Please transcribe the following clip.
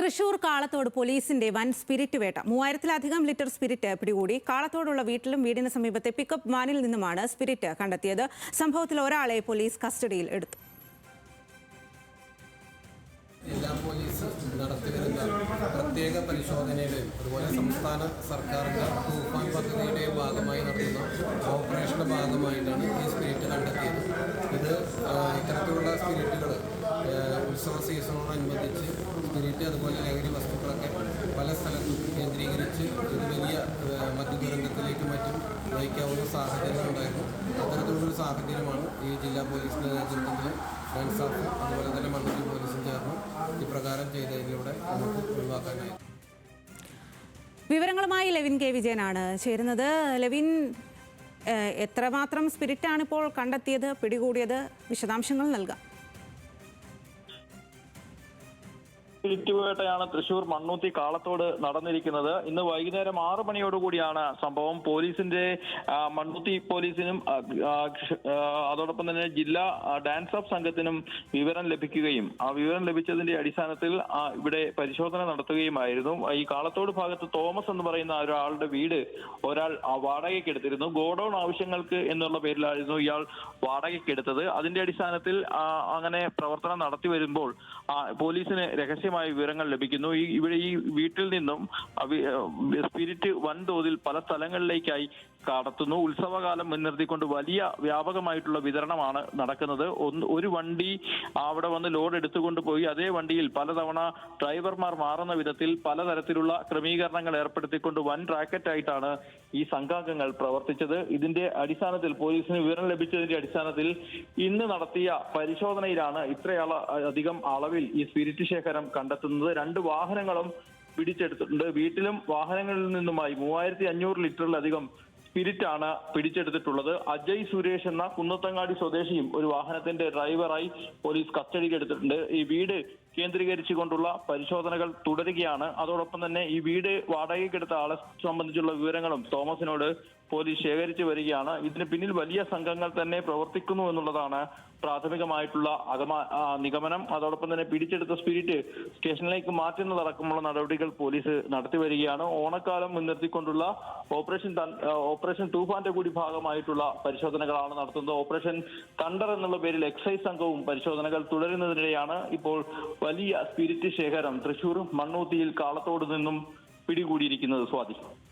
തൃശൂർ കാളത്തോട് പോലീസിന്റെ വൻ സ്പിരിറ്റ് വേട്ട. 3000-ലധികം ലിറ്റർ സ്പിരിറ്റ് പിടികൂടി. കാളത്തോടുള്ള വീട്ടിലും വീടിന് സമീപത്തെ പിക്കപ്പ് വാനിൽ നിന്നുമാണ് സ്പിരിറ്റ് കണ്ടെത്തിയത്. സംഭവത്തിൽ ഒരാളെ പോലീസ് കസ്റ്റഡിയിൽ എടുത്തു. ജില്ലാ പോലീസ് നടത്തിവരുന്ന പ്രത്യേക പരിശോധനയുടെയും അതുപോലെ സംസ്ഥാന സർക്കാരിൻ്റെ തൂഫാൻ പദ്ധതിയുടെയും ഭാഗമായി നടത്തുന്ന ഓപ്പറേഷൻ്റെ ഭാഗമായിട്ടാണ് ഈ സ്പിരിറ്റ് കണ്ടെത്തിയത്. ഇത് ഇത്തരത്തിലുള്ള സ്പിരിറ്റുകൾ ഉത്സവ സീസണോടനുബന്ധിച്ച് സ്പിരിറ്റ് അതുപോലെ ലഹരി വസ്തുക്കളൊക്കെ പല സ്ഥലത്തും കേന്ദ്രീകരിച്ച് ഇത് വലിയ മദ്യദുരന്തത്തിലേക്കും മറ്റും നയിക്കാവുന്ന സാഹചര്യങ്ങളുണ്ടായിരുന്നു. അത്തരത്തിലുള്ളൊരു സാഹചര്യമാണ് ഈ ജില്ലാ പോലീസിൻ്റെ നേതൃത്വത്തിൽ ഡാൻസാഫ് അതുപോലെ തന്നെ മണ്ണൂത്തി പോലീസും ചേർന്ന് ഇപ്രകാരം ചെയ്തതിലൂടെ നമുക്ക് ഒഴിവാക്കാനായി. വിവരങ്ങളുമായി ലെവിൻ കെ വിജയനാണ് ചേരുന്നത്. ലെവിൻ, എത്രമാത്രം സ്പിരിറ്റാണ് ഇപ്പോൾ കണ്ടെത്തിയത്, പിടികൂടിയത്? വിശദാംശങ്ങൾ നൽകാം. സ്പിരിറ്റ് വേട്ടയാണ് തൃശൂർ മണ്ണൂത്തി കാളത്തോട് നടന്നിരിക്കുന്നത്. ഇന്ന് വൈകുന്നേരം 6 മണിയോടുകൂടിയാണ് സംഭവം. പോലീസിന്റെ മണ്ണൂത്തി പോലീസിനും അതോടൊപ്പം തന്നെ ജില്ലാ ഡാൻസ് ഓഫ് സംഘത്തിനും വിവരം ലഭിക്കുകയും ആ വിവരം ലഭിച്ചതിന്റെ അടിസ്ഥാനത്തിൽ ഇവിടെ പരിശോധന നടത്തുകയുമായിരുന്നു. ഈ കാളത്തോട് ഭാഗത്ത് തോമസ് എന്ന് പറയുന്ന ഒരാളുടെ വീട് ഒരാൾ വാടകയ്ക്ക് എടുത്തിരുന്നു. ഗോഡൌൺ ആവശ്യങ്ങൾക്ക് എന്നുള്ള പേരിലായിരുന്നു ഇയാൾ വാടകയ്ക്ക് എടുത്തത്. അതിന്റെ അടിസ്ഥാനത്തിൽ അങ്ങനെ പ്രവർത്തനം നടത്തി വരുമ്പോൾ പോലീസിന് രഹസ്യമായ വിവരങ്ങൾ ലഭിക്കുന്നു. ഇവിടെ ഈ വീട്ടിൽ നിന്നും സ്പിരിറ്റ് വൻതോതിൽ പല സ്ഥലങ്ങളിലേക്കായി കടത്തുന്നു. ഉത്സവകാലം മുൻനിർത്തിക്കൊണ്ട് വലിയ വ്യാപകമായിട്ടുള്ള വിതരണമാണ് നടക്കുന്നത്. ഒരു വണ്ടി അവിടെ വന്ന് ലോഡ് എടുത്തുകൊണ്ട് പോയി അതേ വണ്ടിയിൽ പലതവണ ഡ്രൈവർമാർ മാറുന്ന വിധത്തിൽ പലതരത്തിലുള്ള ക്രമീകരണങ്ങൾ ഏർപ്പെടുത്തിക്കൊണ്ട് വൻ റാക്കറ്റായിട്ടാണ് ഈ സംഘാംഗങ്ങൾ പ്രവർത്തിച്ചത്. ഇതിന്റെ അടിസ്ഥാനത്തിൽ പോലീസിന് വിവരം ലഭിച്ചതിന്റെ അടിസ്ഥാനത്തിൽ ഇന്ന് നടത്തിയ പരിശോധനയിലാണ് ഇത്രയധികം അളവിൽ ഈ സ്പിരിറ്റ് ശേഖരം കണ്ടെത്തുന്നത്. 2 വാഹനങ്ങളും പിടിച്ചെടുത്തിട്ടുണ്ട്. വീട്ടിലും വാഹനങ്ങളിൽ നിന്നുമായി 3500 ലിറ്ററിലധികം സ്പിരിറ്റ് ആണ് പിടിച്ചെടുത്തിട്ടുള്ളത്. അജയ് സുരേഷ് എന്ന കുന്നത്തങ്ങാടി സ്വദേശിയും ഒരു വാഹനത്തിന്റെ ഡ്രൈവറായി പോലീസ് കസ്റ്റഡിയിൽ എടുത്തിട്ടുണ്ട്. ഈ വീട് കേന്ദ്രീകരിച്ചുകൊണ്ടുള്ള പരിശോധനകൾ തുടരുകയാണ്. അതോടൊപ്പം തന്നെ ഈ വീട് വാടകയ്ക്കെടുത്ത ആളെ സംബന്ധിച്ചുള്ള വിവരങ്ങളും തോമസിനോട് പോലീസ് ശേഖരിച്ചു വരികയാണ്. ഇതിന് പിന്നിൽ വലിയ സംഘങ്ങൾ തന്നെ പ്രവർത്തിക്കുന്നു എന്നുള്ളതാണ് പ്രാഥമികമായിട്ടുള്ള നിഗമനം. അതോടൊപ്പം തന്നെ പിടിച്ചെടുത്ത സ്പിരിറ്റ് സ്റ്റേഷനിലേക്ക് മാറ്റുന്നതടക്കമുള്ള നടപടികൾ പോലീസ് നടത്തി വരികയാണ്. ഓണക്കാലം മുൻനിർത്തിക്കൊണ്ടുള്ള ഓപ്പറേഷൻ തൂഫാന്റെ കൂടി ഭാഗമായിട്ടുള്ള പരിശോധനകളാണ് നടത്തുന്നത്. ഓപ്പറേഷൻ തണ്ടർ എന്നുള്ള പേരിൽ എക്സൈസ് സംഘവും പരിശോധനകൾ തുടരുന്നതിനിടെയാണ് ഇപ്പോൾ വലിയ സ്പിരിറ്റ് ശേഖരം തൃശൂർ മണ്ണൂത്തിയിൽ കാളത്തോട് നിന്നും പിടികൂടിയിരിക്കുന്നത്. സ്വാതി.